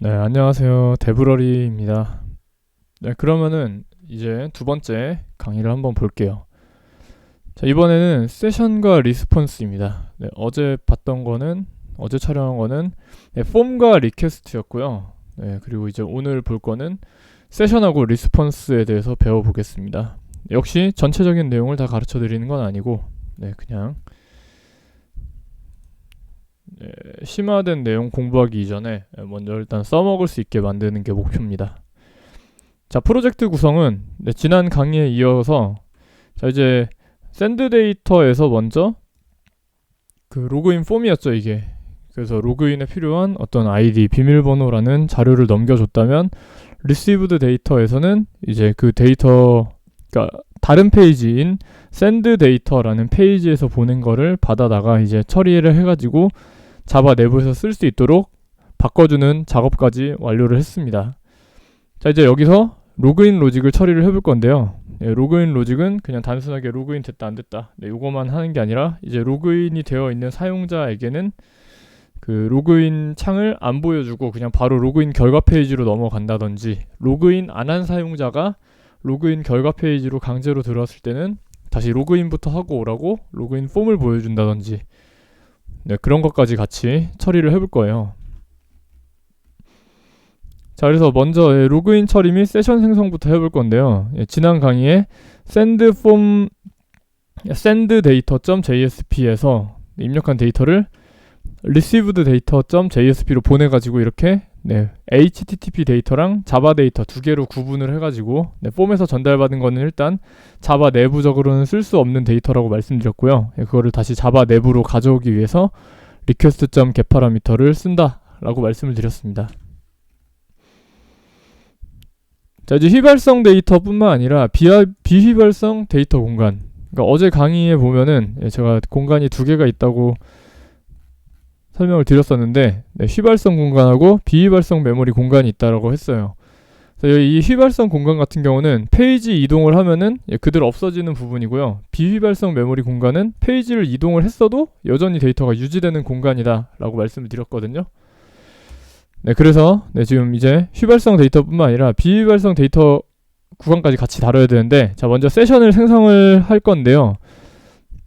네, 안녕하세요. 데브러리입니다. 네, 그러면은 이제 두 번째 강의를 한번 볼게요. 자, 이번에는 세션과 리스폰스입니다. 네, 어제 촬영한 거는 네, 폼과 리퀘스트였고요. 네, 그리고 이제 오늘 볼 거는 세션하고 리스폰스에 대해서 배워보겠습니다. 역시 전체적인 내용을 다 가르쳐 드리는 건 아니고, 네, 그냥 심화된 내용 공부하기 이전에 먼저 일단 써먹을 수 있게 만드는 게 목표입니다. 자, 프로젝트 구성은 지난 강의에 이어서 자 이제 샌드 데이터에서 먼저 그 로그인 폼이었죠 이게. 그래서 로그인에 필요한 어떤 아이디, 비밀번호라는 자료를 넘겨줬다면 리시브드 데이터에서는 이제 그 데이터, 그러니까 다른 페이지인 샌드 데이터라는 페이지에서 보낸 거를 받아다가 이제 처리를 해가지고 자바 내부에서 쓸 수 있도록 바꿔주는 작업까지 완료를 했습니다. 자, 이제 여기서 로그인 로직을 처리를 해볼 건데요. 로그인 로직은 그냥 단순하게 로그인 됐다 안 됐다 요거만 하는 게 아니라 이제 로그인이 되어 있는 사용자에게는 그 로그인 창을 안 보여주고 그냥 바로 로그인 결과 페이지로 넘어간다든지, 로그인 안 한 사용자가 로그인 결과 페이지로 강제로 들어왔을 때는 다시 로그인부터 하고 오라고 로그인 폼을 보여준다든지, 그런 것까지 같이 처리를 해볼 거예요. 자, 그래서 먼저 로그인 처리 및 세션 생성부터 해볼 건데요. 지난 강의에 senddata.jsp에서 입력한 데이터를 received data.jsp로 보내가지고 이렇게 HTTP 데이터랑 자바 데이터 두 개로 구분을 해가지고 폼에서 전달받은 거는 일단 자바 내부적으로는 쓸 수 없는 데이터라고 말씀드렸고요. 그거를 다시 자바 내부로 가져오기 위해서 request.get 파라미터를 쓴다라고 말씀을 드렸습니다. 자, 이제 휘발성 데이터뿐만 아니라 비휘발성 데이터 공간. 그러니까 어제 강의에 보면은 제가 공간이 두 개가 있다고 설명을 드렸었는데, 휘발성 공간하고 비휘발성 메모리 공간이 있다라고 했어요. 그래서 이 휘발성 공간 같은 경우는 페이지 이동을 하면은 그대로 없어지는 부분이고요. 비휘발성 메모리 공간은 페이지를 이동을 했어도 여전히 데이터가 유지되는 공간이다라고 말씀을 드렸거든요. 그래서 지금 이제 휘발성 데이터뿐만 아니라 비휘발성 데이터 구간까지 같이 다뤄야 되는데, 자, 먼저 세션을 생성을 할 건데요.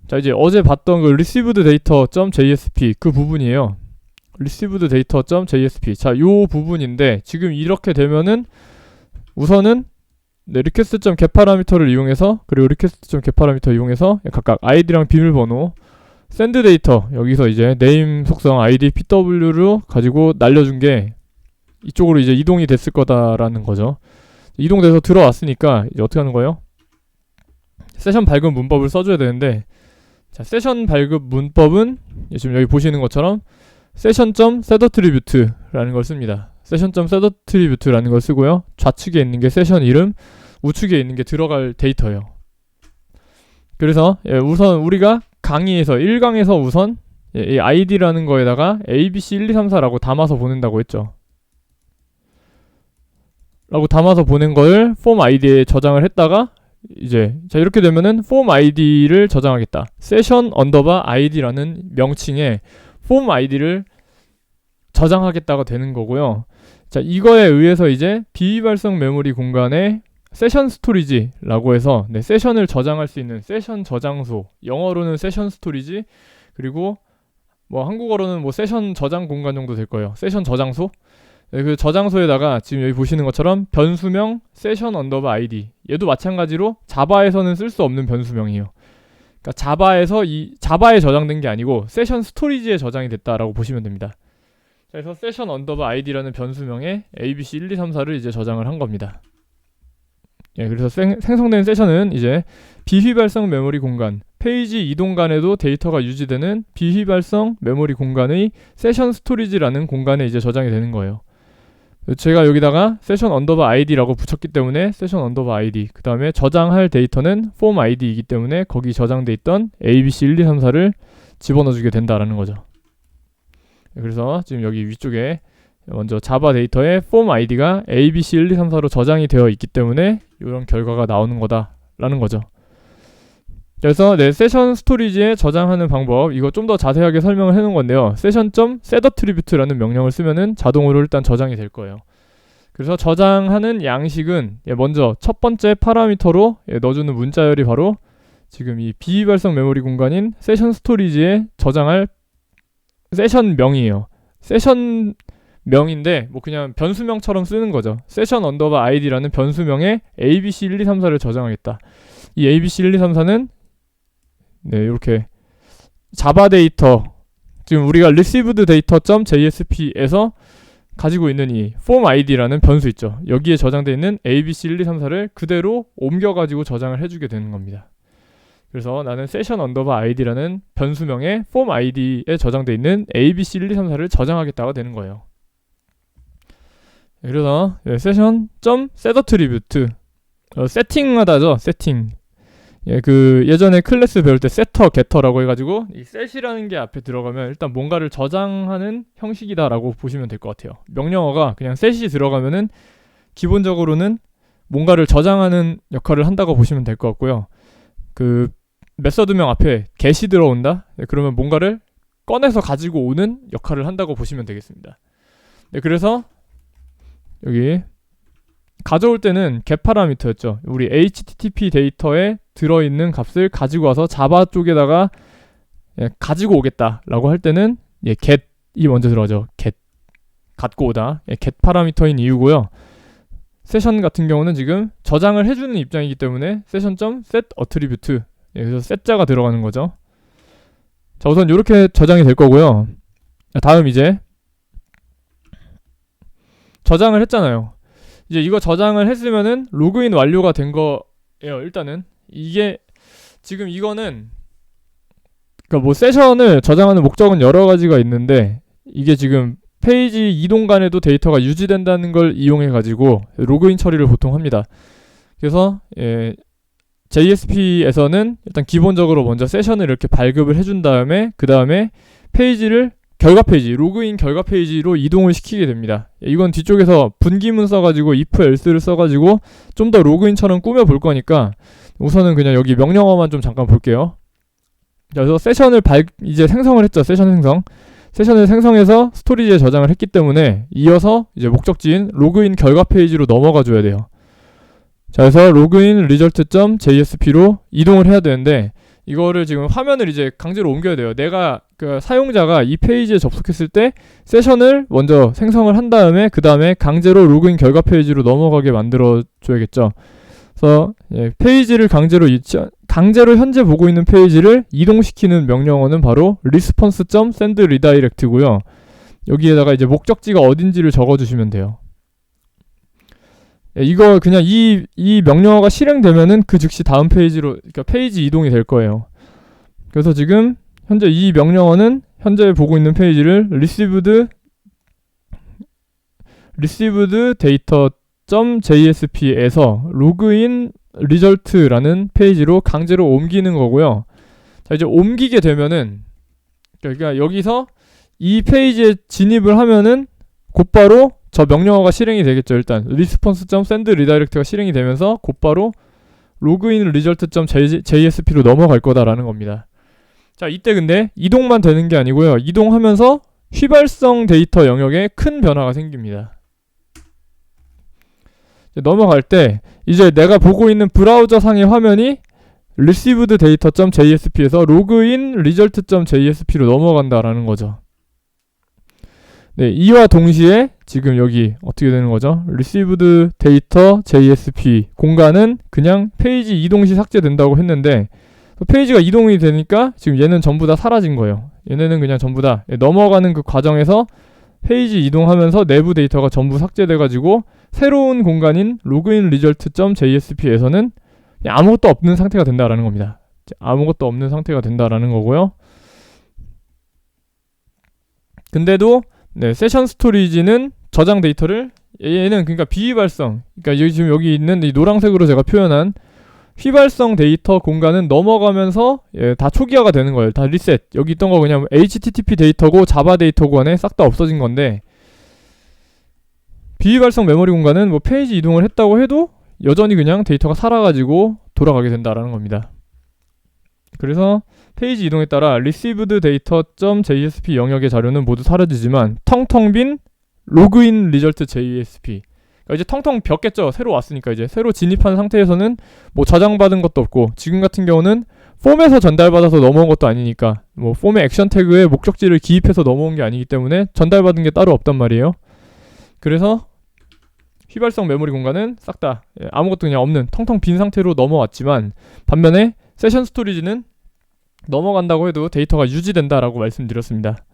자, 이제 어제 봤던 그 received data.jsp 그 부분이에요. received data.jsp. 자, 요 부분인데 지금 이렇게 되면은 우선은 request.get 파라미터를 이용해서, 그리고 request.get 파라미터 이용해서 각각 아이디랑 비밀번호, 샌드 데이터 여기서 이제 네임 속성 id pw로 가지고 날려준 게 이쪽으로 이제 이동이 됐을 거다라는 거죠. 이동돼서 들어왔으니까 이제 어떻게 하는 거예요? 세션 발급 문법을 써줘야 되는데, 자, 세션 발급 문법은 지금 여기 보시는 것처럼 session.setAttribute라는 걸 씁니다. session.setAttribute라는 걸 쓰고요. 좌측에 있는 게 세션 이름, 우측에 있는 게 들어갈 데이터예요. 그래서 우선 우리가 강의에서 1강에서 우선 이 id라는 거에다가 abc1234라고 담아서 보낸다고 했죠. 라고 담아서 보낸 걸 폼 id에 저장을 했다가 이제 자, 이렇게 되면은 폼 id를 저장하겠다. session underbar id라는 명칭에 폼 id를 저장하겠다가 되는 거고요. 자, 이거에 의해서 이제 비휘발성 메모리 공간에 세션 스토리지라고 해서 세션을 저장할 수 있는 세션 저장소, 영어로는 세션 스토리지, 그리고 뭐 한국어로는 뭐 세션 저장 공간 정도 될 거예요. 세션 저장소. 그 저장소에다가 지금 여기 보시는 것처럼 변수명 세션 언더바 id, 얘도 마찬가지로 자바에서는 쓸 수 없는 변수명이에요. 그러니까 자바에 저장된 게 아니고 세션 스토리지에 저장이 됐다라고 보시면 됩니다. 그래서 세션 언더바 id라는 변수명에 abc1234를 이제 저장을 한 겁니다. 그래서 생성된 세션은 이제 비휘발성 메모리 공간, 페이지 이동간에도 데이터가 유지되는 비휘발성 메모리 공간의 세션 스토리지라는 공간에 이제 저장이 되는 거예요. 제가 여기다가 세션 언더바 id라고 붙였기 때문에 세션 언더바 id, 그 다음에 저장할 데이터는 폼 id이기 때문에 거기 저장돼 있던 abc1234를 집어넣어주게 된다라는 거죠. 그래서 지금 여기 위쪽에 먼저 자바 데이터에 폼 id가 abc1234로 저장이 되어 있기 때문에 이런 결과가 나오는 거다라는 거죠. 그래서 세션 스토리지에 저장하는 방법, 이거 좀 더 자세하게 설명을 해놓은 건데요. session.setAttribute라는 명령을 쓰면은 자동으로 일단 저장이 될 거예요. 그래서 저장하는 양식은 먼저 첫 번째 파라미터로 넣어주는 문자열이 바로 지금 이 비발성 메모리 공간인 세션 스토리지에 저장할 세션명이에요. 세션명인데 뭐 그냥 변수명처럼 쓰는 거죠. session 언더바 id라는 변수명에 abc1234를 저장하겠다. 이 abc1234는 이렇게 자바 데이터, 지금 우리가 received data.jsp에서 가지고 있는 이 form id라는 변수 있죠. 여기에 저장되어 있는 abc1234를 그대로 옮겨가지고 저장을 해주게 되는 겁니다. 그래서 나는 session 언더바 id라는 변수명의 form id에 저장되어 있는 abc1234를 저장하겠다가 되는 거예요. 그래서 session.setAttribute 세팅하다죠. 세팅. 그 예전에 클래스 배울 때 setter, getter라고 해가지고 이 set이라는 게 앞에 들어가면 일단 뭔가를 저장하는 형식이다라고 보시면 될 것 같아요. 명령어가 그냥 set이 들어가면은 기본적으로는 뭔가를 저장하는 역할을 한다고 보시면 될 것 같고요. 그 메서드명 앞에 get이 들어온다? 그러면 뭔가를 꺼내서 가지고 오는 역할을 한다고 보시면 되겠습니다. 그래서 여기 가져올 때는 get 파라미터였죠. 우리 HTTP 데이터에 들어있는 값을 가지고 와서 자바 쪽에다가 가지고 오겠다라고 할 때는 get이 먼저 들어가죠. get 갖고 오다. get 파라미터인 이유고요. 세션 같은 경우는 지금 저장을 해주는 입장이기 때문에 session.setAttribute 그래서 set자가 들어가는 거죠. 자, 우선 이렇게 저장이 될 거고요. 다음 이제 저장을 했잖아요. 이제 이거 저장을 했으면은 로그인 완료가 된 거예요. 일단은 이게 지금 이거는 그러니까 뭐 세션을 저장하는 목적은 여러 가지가 있는데 이게 지금 페이지 이동간에도 데이터가 유지된다는 걸 이용해 가지고 로그인 처리를 보통 합니다. 그래서 JSP에서는 일단 기본적으로 먼저 세션을 이렇게 발급을 해준 다음에 그 다음에 페이지를 결과 페이지, 로그인 결과 페이지로 이동을 시키게 됩니다. 이건 뒤쪽에서 분기문 써가지고 if else를 써가지고 좀 더 로그인처럼 꾸며볼 거니까 우선은 그냥 여기 명령어만 좀 잠깐 볼게요. 그래서 세션을 이제 생성을 했죠. 세션을 생성해서 스토리지에 저장을 했기 때문에 이어서 이제 목적지인 로그인 결과 페이지로 넘어가 줘야 돼요. 자, 그래서 로그인 result.jsp로 이동을 해야 되는데 이거를 지금 화면을 이제 강제로 옮겨야 돼요. 내가 그 사용자가 이 페이지에 접속했을 때 세션을 먼저 생성을 한 다음에 그 다음에 강제로 로그인 결과 페이지로 넘어가게 만들어 줘야겠죠. 그래서 페이지를 강제로 현재 보고 있는 페이지를 이동시키는 명령어는 바로 response.sendRedirect고요. 여기에다가 이제 목적지가 어딘지를 적어주시면 돼요. 이거 그냥 이 명령어가 실행되면은 그 즉시 다음 페이지로, 그러니까 페이지 이동이 될 거예요. 그래서 지금 현재 이 명령어는 현재 보고 있는 페이지를 received data.jsp에서 login result라는 페이지로 강제로 옮기는 거고요. 자, 이제 옮기게 되면은 그러니까 여기서 이 페이지에 진입을 하면은 곧바로 저 명령어가 실행이 되겠죠. 일단 response.sendRedirect가 실행이 되면서 곧바로 login result.jsp로 넘어갈 거다라는 겁니다. 자, 이때 근데 이동만 되는 게 아니고요. 이동하면서 휘발성 데이터 영역에 큰 변화가 생깁니다. 넘어갈 때 이제 내가 보고 있는 브라우저 상의 화면이 received data.jsp에서 login result.jsp로 넘어간다라는 거죠. 네, 이와 동시에 지금 여기 어떻게 되는 거죠? received data.jsp 공간은 그냥 페이지 이동 시 삭제된다고 했는데 페이지가 이동이 되니까 지금 얘는 전부 다 사라진 거예요. 얘네는 그냥 전부 다 넘어가는 그 과정에서 페이지 이동하면서 내부 데이터가 전부 삭제돼가지고 새로운 공간인 login result.jsp에서는 아무것도 없는 상태가 된다라는 겁니다. 아무것도 없는 상태가 된다라는 거고요. 근데도 세션 스토리지는 저장 데이터를 얘는 그러니까 비휘발성, 그러니까 여기 있는 이 노란색으로 제가 표현한 휘발성 데이터 공간은 넘어가면서 다 초기화가 되는 거예요. 다 리셋. 여기 있던 거 그냥 HTTP 데이터고 자바 데이터고 안에 싹 다 없어진 건데 비휘발성 메모리 공간은 뭐 페이지 이동을 했다고 해도 여전히 그냥 데이터가 살아가지고 돌아가게 된다라는 겁니다. 그래서 페이지 이동에 따라 received data.jsp 영역의 자료는 모두 사라지지만 텅텅 빈 로그인 리절트 JSP, 그러니까 이제 텅텅 비었겠죠. 새로 왔으니까. 이제 새로 진입한 상태에서는 뭐 저장받은 것도 없고, 지금 같은 경우는 폼에서 전달받아서 넘어온 것도 아니니까, 뭐 폼의 액션 태그에 목적지를 기입해서 넘어온 게 아니기 때문에 전달받은 게 따로 없단 말이에요. 그래서 휘발성 메모리 공간은 싹 다 아무것도 그냥 없는 텅텅 빈 상태로 넘어왔지만, 반면에 세션 스토리지는 넘어간다고 해도 데이터가 유지된다라고 말씀드렸습니다.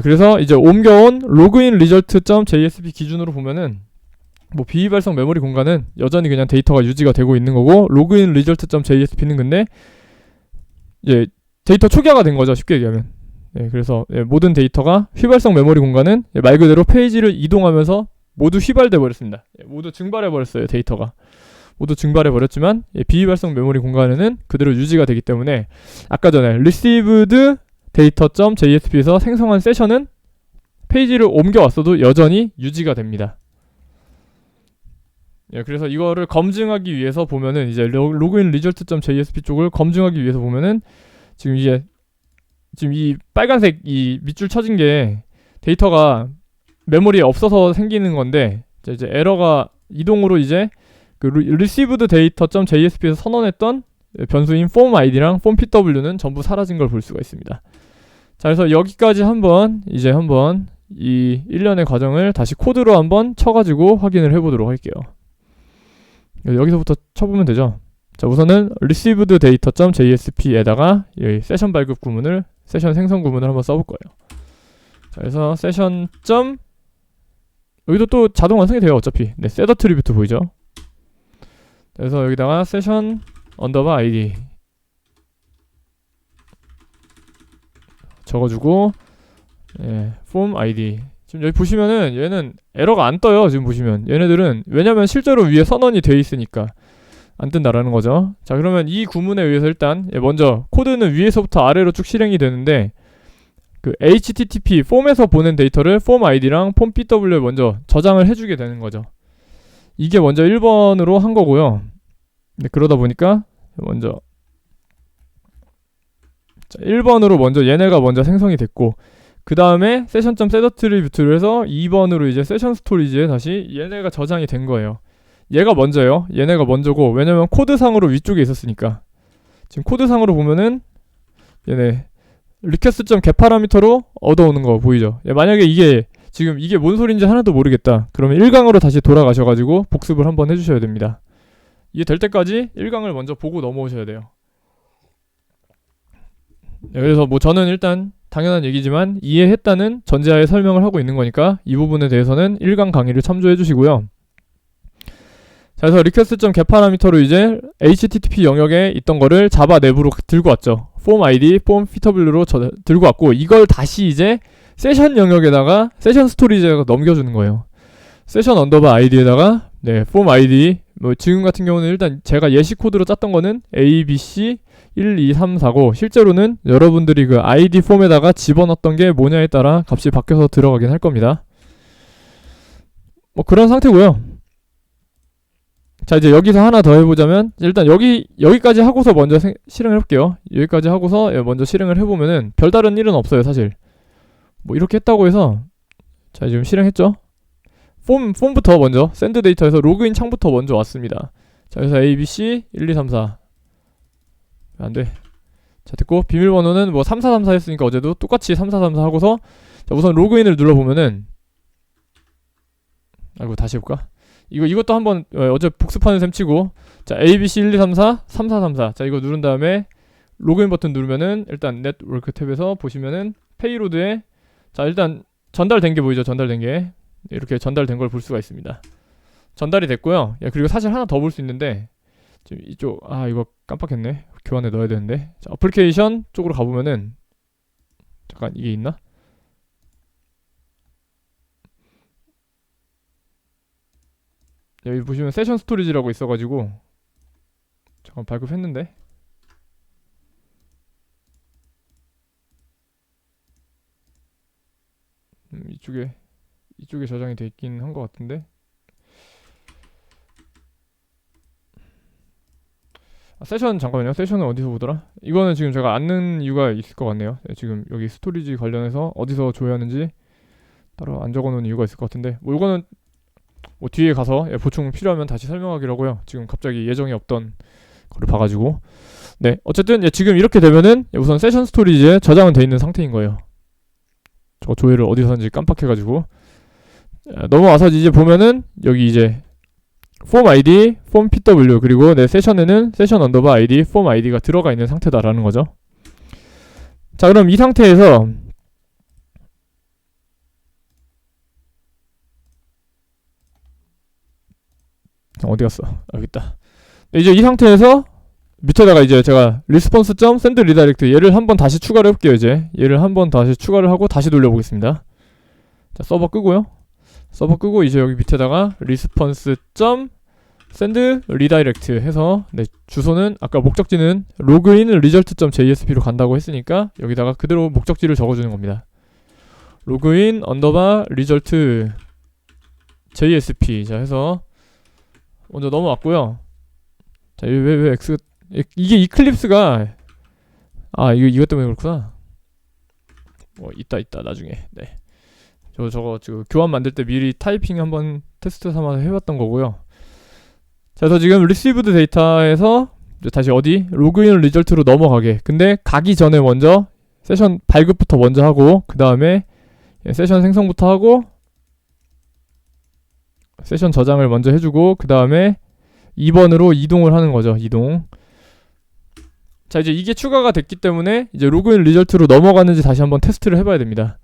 그래서 이제 옮겨온 로그인 리절트.jsp 기준으로 보면은 뭐 비휘발성 메모리 공간은 여전히 그냥 데이터가 유지가 되고 있는 거고, 로그인 리절트.jsp는 근데 이제 데이터 초기화가 된 거죠, 쉽게 얘기하면. 그래서 모든 데이터가 휘발성 메모리 공간은 말 그대로 페이지를 이동하면서 모두 휘발돼 버렸습니다. 모두 증발해 버렸어요. 데이터가 모두 증발해 버렸지만 비휘발성 메모리 공간에는 그대로 유지가 되기 때문에, 아까 전에 received data.jsp에서 생성한 세션은 페이지를 옮겨왔어도 여전히 유지가 됩니다. 그래서 이거를 검증하기 위해서 보면은, 이제 로그인 result.jsp 쪽을 검증하기 위해서 보면은, 지금 이 빨간색 이 밑줄 쳐진 게 데이터가 메모리에 없어서 생기는 건데, 이제 에러가 이동으로 이제 그 received data.jsp에서 선언했던 변수인 form id랑 form pw는 전부 사라진 걸 볼 수가 있습니다. 자, 그래서 여기까지 한번 이 일련의 과정을 다시 코드로 한번 쳐가지고 확인을 해보도록 할게요. 여기서부터 쳐보면 되죠. 자, 우선은 received data.jsp에다가 여기 세션 발급 구문을, 세션 생성 구문을 한번 써볼 거예요. 자, 그래서 세션 여기도 또 자동 완성이 돼요, 어차피. set attribute 보이죠? 그래서 여기다가 세션 언더바 id 적어주고, form id. 지금 여기 보시면은 얘는 에러가 안 떠요. 지금 보시면 얘네들은, 왜냐면 실제로 위에 선언이 돼 있으니까 안 뜬다라는 거죠. 자, 그러면 이 구문에 의해서 일단 먼저 코드는 위에서부터 아래로 쭉 실행이 되는데, 그 http 폼에서 보낸 데이터를 form id랑 form pw에 먼저 저장을 해주게 되는 거죠. 이게 먼저 1번으로 한 거고요. 그러다 보니까 먼저 1번으로 먼저 얘네가 먼저 생성이 됐고, 그 다음에 세션.setAttribute를 해서 2번으로 이제 세션 스토리지에 다시 얘네가 저장이 된 거예요. 얘가 먼저요. 얘네가 먼저고, 왜냐면 코드상으로 위쪽에 있었으니까. 지금 코드상으로 보면은 얘네 request.get 파라미터로 얻어오는 거 보이죠? 만약에 이게 지금 이게 뭔 소린지 하나도 모르겠다, 그러면 1강으로 다시 돌아가셔가지고 복습을 한번 해주셔야 됩니다. 이게 될 때까지 1강을 먼저 보고 넘어오셔야 돼요. 그래서 뭐 저는 일단 당연한 얘기지만 이해했다는 전제하에 설명을 하고 있는 거니까 이 부분에 대해서는 1강 강의를 참조해 주시고요. 자, 그래서 request.get 파라미터로 이제 http 영역에 있던 거를 자바 내부로 들고 왔죠. form id, form pw로 들고 왔고, 이걸 다시 이제 세션 영역에다가 세션 스토리지에다가 넘겨주는 거예요. 세션 언더바 id에다가 form id, 뭐 지금 같은 경우는 일단 제가 예시 코드로 짰던 거는 abc 1, 2, 3, 4고, 실제로는 여러분들이 그 id 폼에다가 집어넣었던 게 뭐냐에 따라 값이 바뀌어서 들어가긴 할 겁니다. 뭐 그런 상태고요. 자, 이제 여기서 하나 더 해보자면, 일단 여기까지 하고서 먼저 실행을 해볼게요. 여기까지 하고서 먼저 실행을 해보면은 별다른 일은 없어요, 사실. 뭐 이렇게 했다고 해서, 자, 지금 실행했죠? 폼부터 먼저 샌드 데이터에서 로그인 창부터 먼저 왔습니다. 자, 그래서 abc 1, 2, 3, 4 안돼. 자, 됐고, 비밀번호는 뭐 3434 했으니까 어제도 똑같이 3434 하고서, 자, 우선 로그인을 눌러보면은, 아이고, 다시 해볼까? 이것도 한번 어제 복습하는 셈 치고, 자, abc 1, 2, 3, 4 3434, 자, 이거 누른 다음에 로그인 버튼 누르면은 일단 네트워크 탭에서 보시면은 페이로드에, 자, 일단 전달된 게 보이죠? 전달된 게 이렇게 전달된 걸 볼 수가 있습니다. 전달이 됐고요. 그리고 사실 하나 더 볼 수 있는데, 지금 이쪽, 이거 깜빡했네. 교환에 넣어야 되는데. 자, 어플리케이션 쪽으로 가보면은, 잠깐, 이게 있나? 여기 보시면 세션 스토리지라고 있어가지고, 잠깐 발급했는데, 이쪽에 저장이 돼 있긴 한 것 같은데, 세션 잠깐만요. 세션은 어디서 보더라? 이거는 지금 제가 안 넣은 이유가 있을 것 같네요. 지금 여기 스토리지 관련해서 어디서 조회하는지 따로 안 적어놓은 이유가 있을 것 같은데 뭐 이거는 뭐 뒤에 가서 보충 필요하면 다시 설명하기라고요. 지금 갑자기 예정이 없던 거를 봐가지고 네 어쨌든 지금 이렇게 되면은 우선 세션 스토리지에 저장은 돼 있는 상태인 거예요. 저 조회를 어디서 하는지 깜빡해가지고 넘어와서 이제 보면은 여기 이제 폼 ID, 폼 PW 그리고 내 세션에는 세션 언더바 ID, 폼 ID가 들어가 있는 상태다라는 거죠. 자 그럼 이 상태에서 어디 갔어? 여기 있다. 이제 이 상태에서 밑에다가 이제 제가 response.send redirect 얘를 한번 다시 추가를 해볼게요. 이제 얘를 한번 다시 추가를 하고 다시 돌려보겠습니다. 자 서버 끄고요. 서버 끄고 이제 여기 밑에다가 response.send redirect 해서 네, 주소는 아까 목적지는 login result.jsp로 간다고 했으니까 여기다가 그대로 목적지를 적어주는 겁니다. login underbar result JSP 자 해서 먼저 넘어왔고요. 자 왜 X 이게 이클립스가 이것 때문에 그렇구나. 뭐 있다 나중에 네. 저거 교환 만들 때 미리 타이핑 한번 테스트 삼아서 해봤던 거고요. 자, 그래서 지금 received 데이터에서 다시 어디 로그인 리절트로 넘어가게. 근데 가기 전에 먼저 세션 발급부터 먼저 하고 그 다음에 세션 생성부터 하고 세션 저장을 먼저 해주고 그 다음에 2번으로 이동을 하는 거죠. 이동. 자 이제 이게 추가가 됐기 때문에 이제 로그인 리절트로 넘어가는지 다시 한번 테스트를 해봐야 됩니다.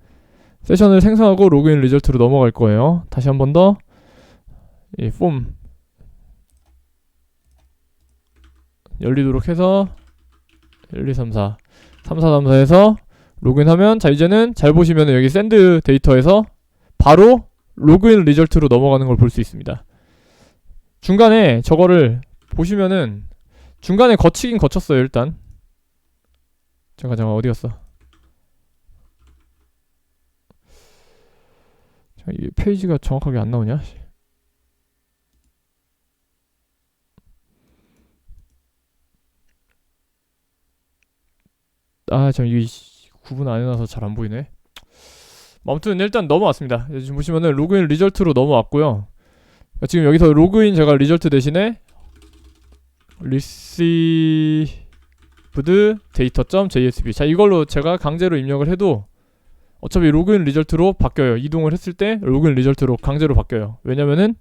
세션을 생성하고 로그인 리절트로 넘어갈 거예요. 다시 한 번 더 이 폼 열리도록 해서 1, 2, 3, 4 3, 4, 3, 4에서 로그인하면 자 이제는 잘 보시면 여기 샌드 데이터에서 바로 로그인 리절트로 넘어가는 걸 볼 수 있습니다. 중간에 저거를 보시면은 중간에 거치긴 거쳤어요. 일단 잠깐 어디 갔어? 이 페이지가 정확하게 안 나오냐? 참 이게 구분 안 해놔서 잘 안 보이네. 아무튼 일단 넘어왔습니다. 지금 보시면은 로그인 리절트로 넘어왔고요. 지금 여기서 로그인 제가 리절트 대신에 received data.jsp 자 이걸로 제가 강제로 입력을 해도 어차피 로그인 리절트로 바뀌어요. 이동을 했을 때 로그인 리절트로 강제로 바뀌어요. 왜냐면은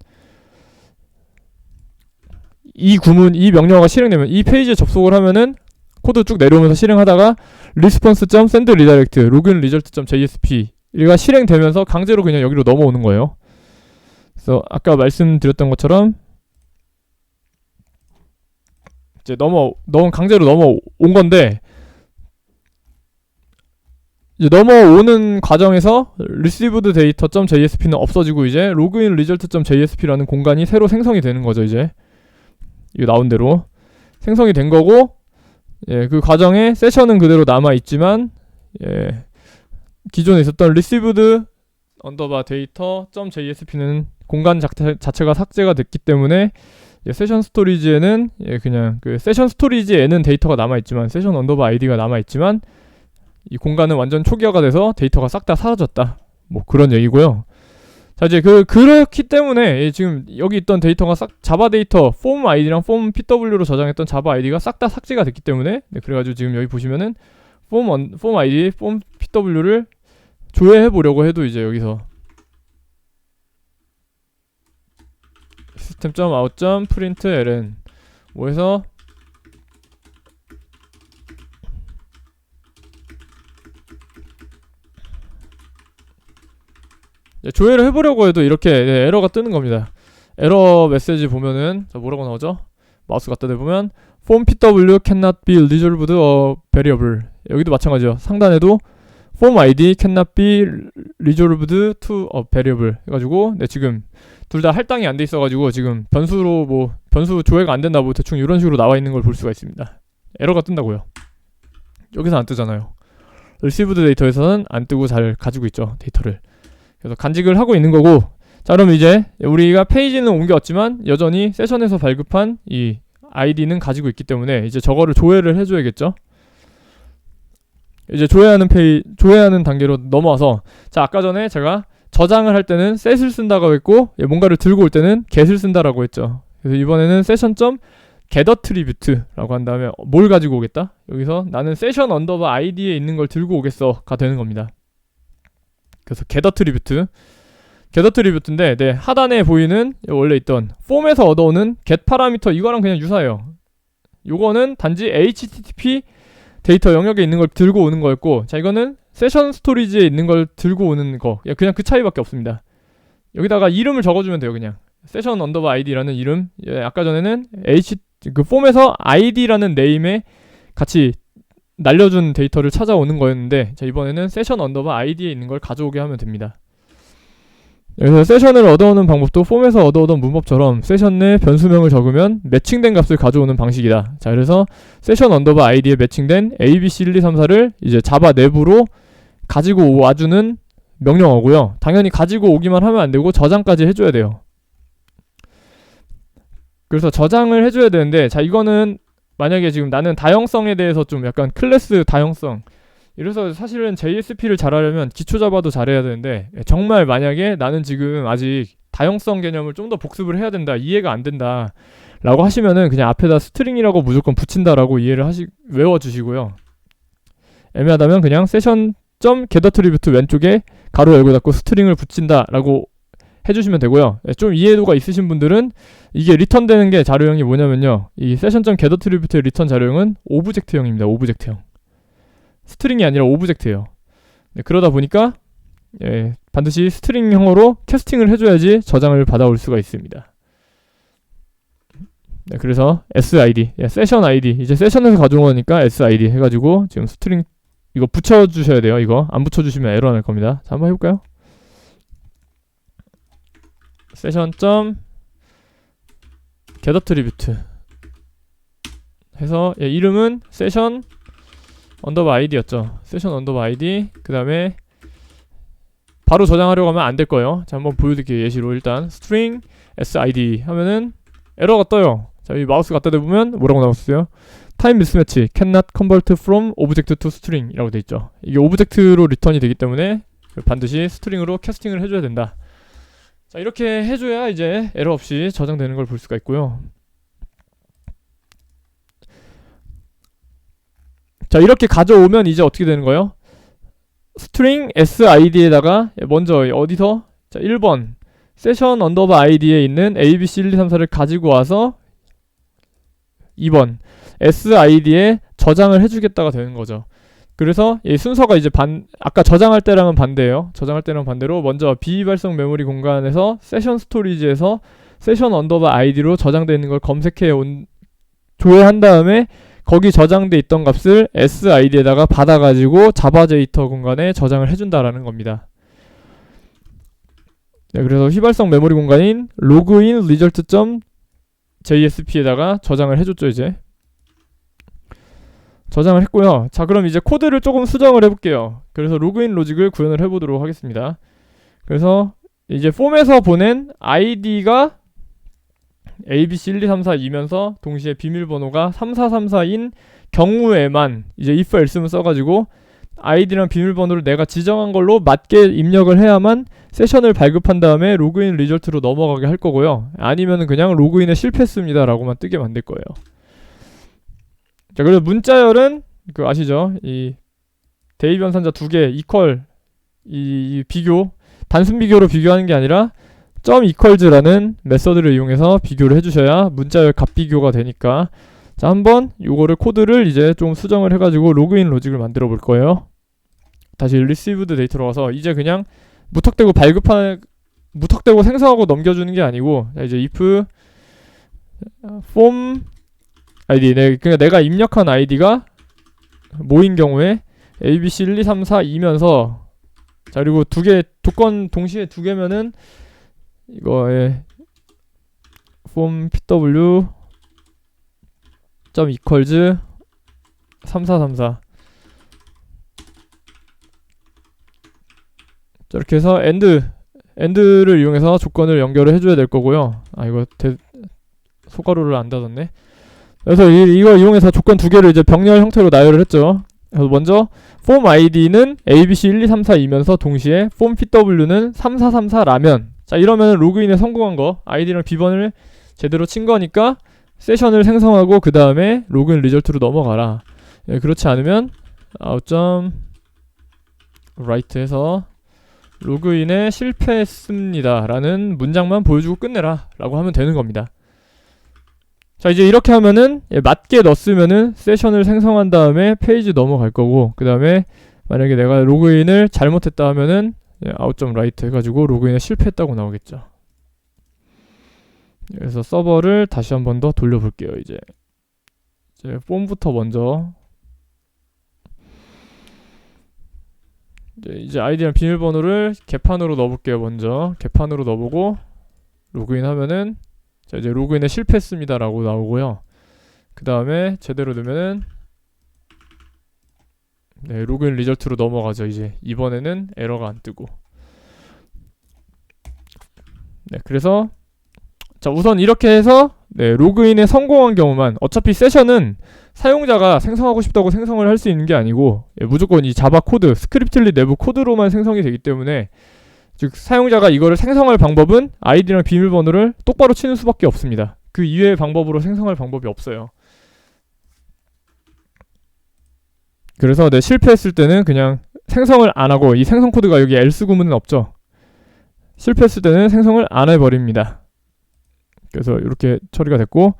이 구문, 이 명령어가 실행되면 이 페이지에 접속을 하면은 코드 쭉 내려오면서 실행하다가 response.send redirect 로그인 result.jsp 가 실행되면서 강제로 그냥 여기로 넘어오는 거예요. 그래서 아까 말씀드렸던 것처럼 이제 강제로 넘어온 건데 이제 넘어오는 과정에서 received data.jsp는 없어지고 이제 login result.jsp라는 공간이 새로 생성이 되는 거죠. 이제 이거 나온 대로 생성이 된 거고 그 과정에 세션은 그대로 남아 있지만 기존에 있었던 received underbar data.jsp는 공간 자체가 삭제가 됐기 때문에 세션 스토리지에는 그냥 그 세션 스토리지에는 데이터가 남아 있지만 세션 언더바 아이디가 남아 있지만 이 공간은 완전 초기화가 돼서 데이터가 싹 다 사라졌다. 뭐 그런 얘기고요. 자 이제 그렇기 때문에 지금 여기 있던 데이터가 자바 데이터 폼 아이디랑 폼 PW로 저장했던 자바 아이디가 싹 다 삭제가 됐기 때문에 그래가지고 지금 여기 보시면은 폼 아이디, 폼 PW를 조회해 보려고 해도 이제 여기서 system.out.println 뭐 해서 조회를 해보려고 해도 이렇게 에러가 뜨는 겁니다. 에러 메시지 보면은 뭐라고 나오죠? 마우스 갖다 대보면 form pw cannot be resolved a variable 여기도 마찬가지죠. 상단에도 form id cannot be resolved to a variable 해가지고 지금 둘 다 할당이 안 돼 있어가지고 지금 변수 조회가 안 된다 뭐 대충 이런 식으로 나와 있는 걸 볼 수가 있습니다. 에러가 뜬다고요. 여기서 안 뜨잖아요. received 데이터에서는 안 뜨고 잘 가지고 있죠 데이터를. 그래서 간직을 하고 있는 거고 자 그럼 이제 우리가 페이지는 옮겨왔지만 여전히 세션에서 발급한 이 아이디는 가지고 있기 때문에 이제 저거를 조회를 해줘야겠죠. 이제 조회하는 단계로 넘어와서, 자, 아까 전에 제가 저장을 할 때는 set을 쓴다고 했고, 뭔가를 들고 올 때는 get을 쓴다라고 했죠. 그래서 이번에는 session.getAttribute라고 한 다음에 뭘 가지고 오겠다? 여기서 나는 session 언더바 id에 있는 걸 들고 오겠어가 되는 겁니다. 그래서 getAttribute인데, 네, 하단에 보이는 원래 있던 폼에서 얻어오는 get 파라미터, 이거랑 그냥 유사해요. 요거는 단지 HTTP 데이터 영역에 있는 걸 들고 오는 거였고, 자, 이거는 세션 스토리지에 있는 걸 들고 오는 거, 그냥 그 차이밖에 없습니다. 여기다가 이름을 적어주면 돼요. 그냥 session 언더바 id라는 이름. 아까 전에는 그 폼에서 id라는 네임에 같이 날려준 데이터를 찾아오는 거였는데, 자, 이번에는 session 언더바 id에 있는 걸 가져오게 하면 됩니다. 그래서 세션을 얻어오는 방법도 폼에서 얻어오던 문법처럼 세션 내 변수명을 적으면 매칭된 값을 가져오는 방식이다. 자, 그래서 세션 언더바 id에 매칭된 abc1234를 이제 자바 내부로 가지고 와주는 명령어고요. 당연히 가지고 오기만 하면 안 되고 저장까지 해줘야 돼요. 그래서 저장을 해줘야 되는데, 자, 이거는 만약에 지금 나는 다형성에 대해서 좀 약간 클래스 다형성, 이래서 사실은 JSP를 잘하려면 기초 자바도 잘해야 되는데, 정말 만약에 나는 지금 아직 다형성 개념을 좀 더 복습을 해야 된다, 이해가 안 된다 라고 하시면은 그냥 앞에다 스트링이라고 무조건 붙인다라고 외워주시고요. 애매하다면 그냥 session.getAttribute 왼쪽에 가로 열고 닫고 스트링을 붙인다라고 해주시면 되고요. 좀 이해도가 있으신 분들은 이게 리턴되는 게 자료형이 뭐냐면요, 이 session.getAttribute의 리턴 자료형은 오브젝트형입니다. 오브젝트형. 스트링이 아니라 오브젝트예요. 네, 그러다 보니까 반드시 스트링형으로 캐스팅을 해줘야지 저장을 받아올 수가 있습니다. 네, 그래서 SID, 세션 ID, 이제 세션에서 가져온 거니까 SID 해가지고 지금 스트링 이거 붙여주셔야 돼요. 이거 안 붙여주시면 에러 날 겁니다. 자, 한번 해볼까요? session.getAttribute 해서 이름은 session 언더바 id였죠. 세션 언더바 id. 그 다음에 바로 저장하려고 하면 안 될 거예요. 자, 한번 보여드릴게요. 예시로 일단 string sid 하면은 에러가 떠요. 자, 이 마우스 갖다 대보면 뭐라고 나왔어요? time mismatch cannot convert from object to string 이라고 돼 있죠. 이게 오브젝트로 리턴이 되기 때문에 반드시 스트링으로 캐스팅을 해줘야 된다. 자, 이렇게 해줘야 이제 에러 없이 저장되는 걸 볼 수가 있고요. 자, 이렇게 가져오면 이제 어떻게 되는 거예요? string sid에다가 먼저 어디서? 자, 1번 session 언더바 id에 있는 abc1234를 가지고 와서 2번 sid에 저장을 해주겠다가 되는 거죠. 그래서 이 순서가 이제 아까 저장할 때랑은 반대예요. 저장할 때랑 반대로 먼저 비발성 메모리 공간에서 세션 스토리지에서 session 언더바 id로 저장되어 있는 걸 검색해 조회한 다음에 거기 저장돼 있던 값을 SID에다가 받아가지고 자바 데이터 공간에 저장을 해준다라는 겁니다. 네, 그래서 휘발성 메모리 공간인 login result.jsp에다가 저장을 해줬죠. 이제 저장을 했고요. 자, 그럼 이제 코드를 조금 수정을 해볼게요. 그래서 로그인 로직을 구현을 해보도록 하겠습니다. 그래서 이제 폼에서 보낸 id가 abc1234이면서 동시에 비밀번호가 3434인 경우에만 이제 if else문 써가지고 id랑 비밀번호를 내가 지정한 걸로 맞게 입력을 해야만 세션을 발급한 다음에 로그인 리절트로 넘어가게 할 거고요. 아니면은 그냥 로그인에 실패했습니다 라고만 뜨게 만들 거예요. 자, 그래서 문자열은 그 아시죠? 이 대입 연산자 두 개 이퀄 이 비교, 단순 비교로 비교하는 게 아니라 .equals라는 메서드를 이용해서 비교를 해주셔야 문자열 값 비교가 되니까. 자, 한번 요거를 코드를 이제 좀 수정을 해가지고 로그인 로직을 만들어 볼 거예요. 다시 received 데이터로 와서 이제 그냥 무턱대고 무턱대고 생성하고 넘겨주는 게 아니고, 자, 이제 if form id, 그러니까 내가 입력한 id가 모인 경우에 abc1234이면서, 자, 그리고 두 개 조건 동시에 두 개면은 이거에 form pw .equals 3434 자, 이렇게 해서 end를 이용해서 조건을 연결을 해줘야 될 거고요. 아, 이거 소가루를 안 닫았네. 그래서 이거 이용해서 조건 두 개를 이제 병렬 형태로 나열을 했죠. 그래서 먼저 form id는 abc12342면서 동시에 form pw는 3434라면, 자 이러면 로그인에 성공한 거, id랑 b번을 제대로 친 거니까 세션을 생성하고 그 다음에 로그인 리절트로 넘어가라. 예, 그렇지 않으면 out.write 해서 로그인에 실패했습니다 라는 문장만 보여주고 끝내라 라고 하면 되는 겁니다. 자 이제 이렇게 하면은 맞게 넣었으면은 세션을 생성한 다음에 페이지 넘어갈 거고, 그 다음에 만약에 내가 로그인을 잘못했다 하면은 out.write 해가지고 로그인에 실패했다고 나오겠죠. 그래서 서버를 다시 한 번 더 돌려볼게요. 이제 폼부터 먼저 이제 아이디랑 비밀번호를 개판으로 넣어볼게요. 먼저 개판으로 넣어보고 로그인 하면은 자 이제 로그인에 실패했습니다 라고 나오고요. 그 다음에 제대로 넣으면은 네, 로그인 리절트로 넘어가죠. 이제 이번에는 에러가 안 뜨고. 네, 그래서 자 우선 이렇게 해서 네, 로그인에 성공한 경우만, 어차피 세션은 사용자가 생성하고 싶다고 생성을 할 수 있는 게 아니고 무조건 이 자바 코드, 스크립틀릿 내부 코드로만 생성이 되기 때문에, 즉 사용자가 이거를 생성할 방법은 아이디랑 비밀번호를 똑바로 치는 수밖에 없습니다. 그 이외의 방법으로 생성할 방법이 없어요. 그래서 네, 실패했을 때는 그냥 생성을 안 하고, 이 생성 코드가 여기 else 구문은 없죠. 실패했을 때는 생성을 안 해버립니다. 그래서 이렇게 처리가 됐고,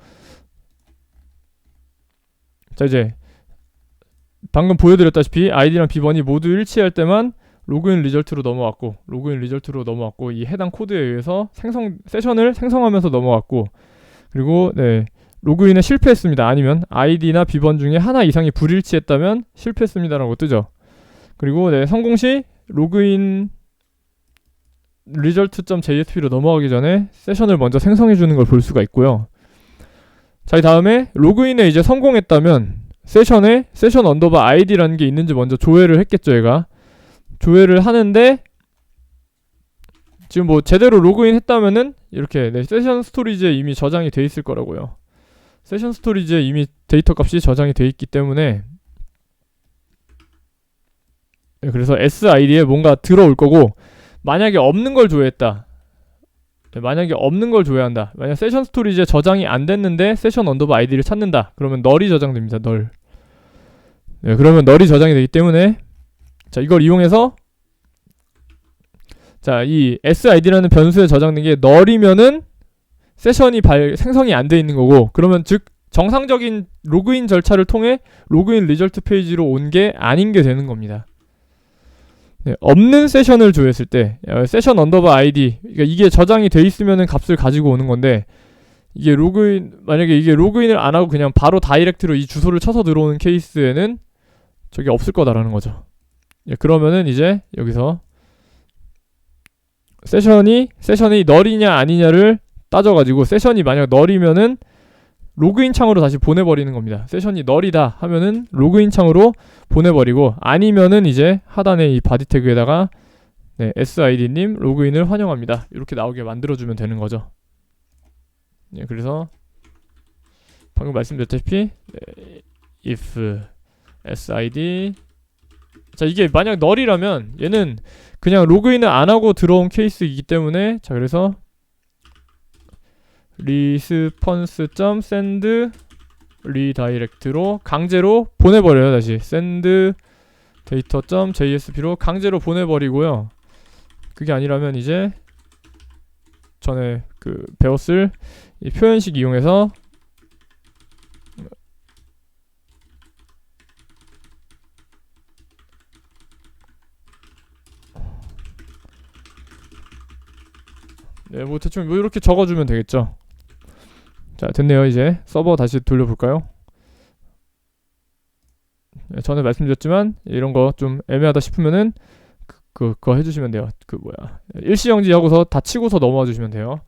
자 이제 방금 보여드렸다시피 아이디랑 비번이 모두 일치할 때만 로그인 리절트로 넘어왔고, 이 해당 코드에 의해서 세션을 생성하면서 넘어왔고, 그리고 네, 로그인에 실패했습니다 아니면 아이디나 비번 중에 하나 이상이 불일치했다면 실패했습니다라고 뜨죠. 그리고 네, 성공 시 로그인 result.jsp로 넘어가기 전에 세션을 먼저 생성해 주는 걸 볼 수가 있고요. 자, 이 다음에 로그인에 이제 성공했다면 세션에 세션 언더바 id라는 게 있는지 먼저 조회를 했겠죠. 얘가 조회를 하는데 지금 뭐 제대로 로그인 했다면은 이렇게 네, 세션 스토리지에 이미 저장이 돼 있을 거라고요. 세션 스토리지에 이미 데이터 값이 저장이 돼 있기 때문에, 네, 그래서 SID에 뭔가 들어올 거고, 만약에 없는 걸 조회했다. 네, 만약에 없는 걸 조회한다. 만약 세션 스토리지에 저장이 안 됐는데 세션 언더바 아이디를 찾는다. 그러면 널이 저장됩니다. 널. 네, 그러면 널이 저장이 되기 때문에, 자 이걸 이용해서 자 이 SID라는 변수에 저장된 게 널이면은 세션이 생성이 안 돼 있는 거고, 그러면 즉 정상적인 로그인 절차를 통해 로그인 리절트 페이지로 온 게 아닌 게 되는 겁니다. 네, 없는 세션을 조회했을 때 세션 언더바 아이디, 그러니까 이게 저장이 돼 있으면은 값을 가지고 오는 건데, 이게 만약에 이게 로그인을 안 하고 그냥 바로 다이렉트로 이 주소를 쳐서 들어오는 케이스에는 저게 없을 거다라는 거죠. 예, 그러면은 이제 여기서 세션이 널이냐 아니냐를 따져가지고, 세션이 만약 널이면은 로그인 창으로 다시 보내버리는 겁니다. 세션이 널이다 하면은 로그인 창으로 보내버리고, 아니면은 이제 하단에 이 바디 태그에다가 네, SID님 로그인을 환영합니다 이렇게 나오게 만들어주면 되는 거죠. 네, 그래서 방금 말씀드렸다시피 네, if SID, 자 이게 만약 널이라면 얘는 그냥 로그인을 안 하고 들어온 케이스이기 때문에, 자 그래서 response.send redirect로 강제로 보내버려요. 다시 send data.jsp로 강제로 보내버리고요. 그게 아니라면 이제 전에 그 배웠을 이 표현식 이용해서 네, 뭐 대충 뭐 이렇게 적어주면 되겠죠. 자, 됐네요. 이제 서버 다시 돌려볼까요? 네, 전에 말씀드렸지만 이런 거 좀 애매하다 싶으면은 그거 해주시면 돼요. 일시정지 하고서 다 치고서 넘어와 주시면 돼요.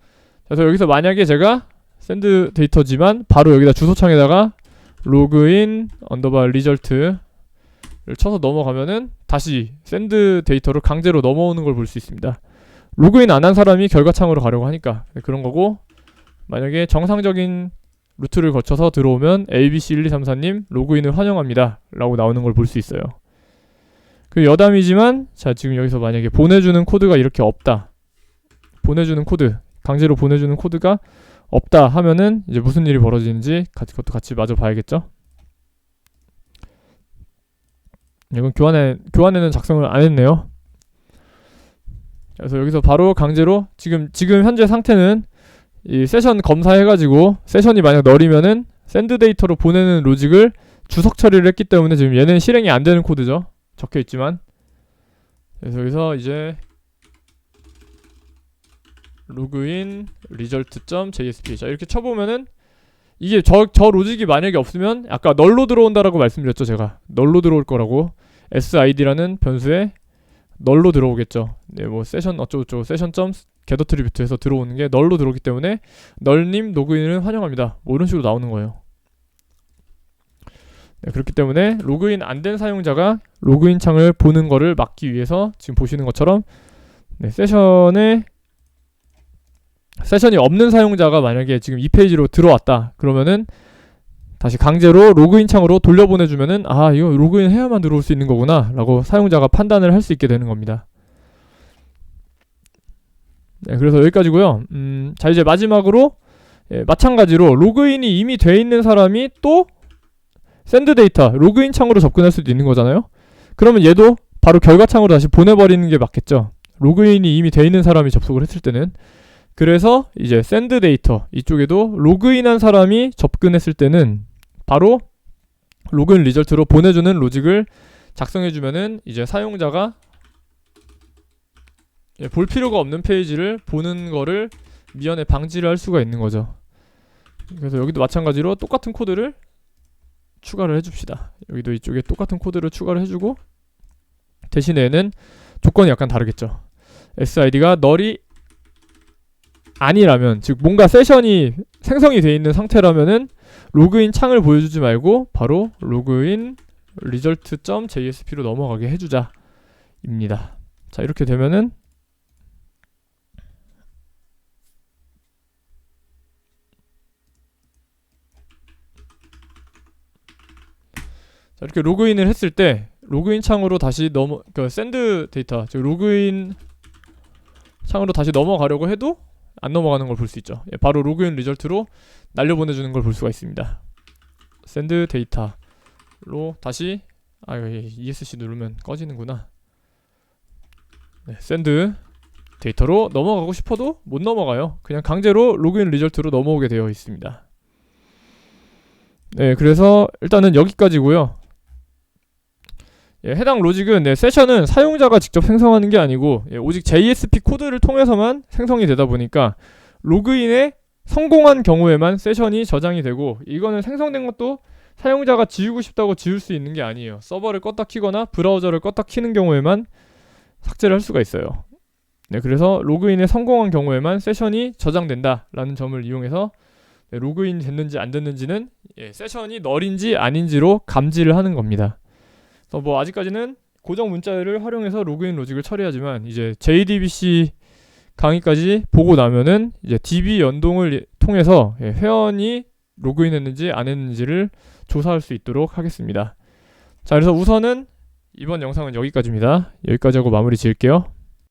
그래서 여기서 만약에 제가 샌드 데이터지만 바로 여기다 주소창에다가 로그인 언더바 리절트를 쳐서 넘어가면은 다시 샌드 데이터로 강제로 넘어오는 걸 볼 수 있습니다. 로그인 안 한 사람이 결과창으로 가려고 하니까 그런 거고, 만약에 정상적인 루트를 거쳐서 들어오면 ABC1234님 로그인을 환영합니다 라고 나오는 걸 볼 수 있어요. 그 여담이지만 자 지금 여기서 만약에 보내주는 코드가 이렇게 없다, 보내주는 코드, 강제로 보내주는 코드가 없다 하면은 이제 무슨 일이 벌어지는지 그것도 같이 마저 봐야겠죠. 이건 교환에는 작성을 안 했네요. 그래서 여기서 바로 강제로 지금 현재 상태는 이 세션 검사해가지고 세션이 만약 널이면은 샌드 데이터로 보내는 로직을 주석 처리를 했기 때문에 지금 얘는 실행이 안 되는 코드죠. 적혀 있지만. 그래서 여기서 이제 로그인 result.jsp 자 이렇게 쳐보면은 이게 저 로직이 만약에 없으면 아까 널로 들어온다라고 말씀드렸죠. 제가 널로 들어올 거라고. sid라는 변수에 널로 들어오겠죠. 네, 뭐 세션 어쩌고저쩌고 세션.점 getAttribute에서 들어오는 게 널로 들어오기 때문에 널님 로그인을 환영합니다. 뭐 이런 식으로 나오는 거예요. 네, 그렇기 때문에 로그인 안 된 사용자가 로그인 창을 보는 거를 막기 위해서 지금 보시는 것처럼 네, 세션이 없는 사용자가 만약에 지금 이 페이지로 들어왔다 그러면은 다시 강제로 로그인 창으로 돌려보내주면은 아 이거 로그인 해야만 들어올 수 있는 거구나 라고 사용자가 판단을 할 수 있게 되는 겁니다. 네, 그래서 여기까지고요. 자 이제 마지막으로 마찬가지로 로그인이 이미 돼 있는 사람이 또 샌드 데이터 로그인 창으로 접근할 수도 있는 거잖아요. 그러면 얘도 바로 결과 창으로 다시 보내버리는 게 맞겠죠. 로그인이 이미 돼 있는 사람이 접속을 했을 때는. 그래서 이제 샌드 데이터 이쪽에도 로그인한 사람이 접근했을 때는 바로 로그인 리절트로 보내주는 로직을 작성해주면은 이제 사용자가 볼 필요가 없는 페이지를 보는 거를 미연에 방지를 할 수가 있는 거죠. 그래서 여기도 마찬가지로 똑같은 코드를 추가를 해줍시다. 여기도 이쪽에 똑같은 코드를 추가를 해주고 대신에 얘는 조건이 약간 다르겠죠. SID가 널이 아니라면 즉 뭔가 세션이 생성이 되어 있는 상태라면은 로그인 창을 보여주지 말고 바로 로그인 result.jsp로 넘어가게 해주자 입니다. 자 이렇게 되면은 자 이렇게 로그인을 했을 때 로그인 창으로 다시 샌드 데이터 즉 로그인 창으로 다시 넘어가려고 해도 안 넘어가는 걸 볼 수 있죠. 바로 로그인 리절트로 날려보내주는 걸 볼 수가 있습니다. 샌드 데이터로 다시 ESC 누르면 꺼지는구나. 네, 샌드 데이터로 넘어가고 싶어도 못 넘어가요. 그냥 강제로 로그인 리절트로 넘어오게 되어 있습니다. 네, 그래서 일단은 여기까지고요. 해당 로직은 세션은 사용자가 직접 생성하는 게 아니고 오직 JSP 코드를 통해서만 생성이 되다 보니까 로그인에 성공한 경우에만 세션이 저장이 되고 이거는 생성된 것도 사용자가 지우고 싶다고 지울 수 있는 게 아니에요. 서버를 껐다 키거나 브라우저를 껐다 키는 경우에만 삭제를 할 수가 있어요. 네, 그래서 로그인에 성공한 경우에만 세션이 저장된다 라는 점을 이용해서 로그인이 됐는지 안 됐는지는 세션이 널인지 아닌지로 감지를 하는 겁니다. 뭐 아직까지는 고정 문자를 활용해서 로그인 로직을 처리하지만 이제 JDBC 강의까지 보고 나면은 이제 DB 연동을 통해서 회원이 로그인했는지 안 했는지를 조사할 수 있도록 하겠습니다. 자 그래서 우선은 이번 영상은 여기까지입니다. 여기까지 하고 마무리 지을게요.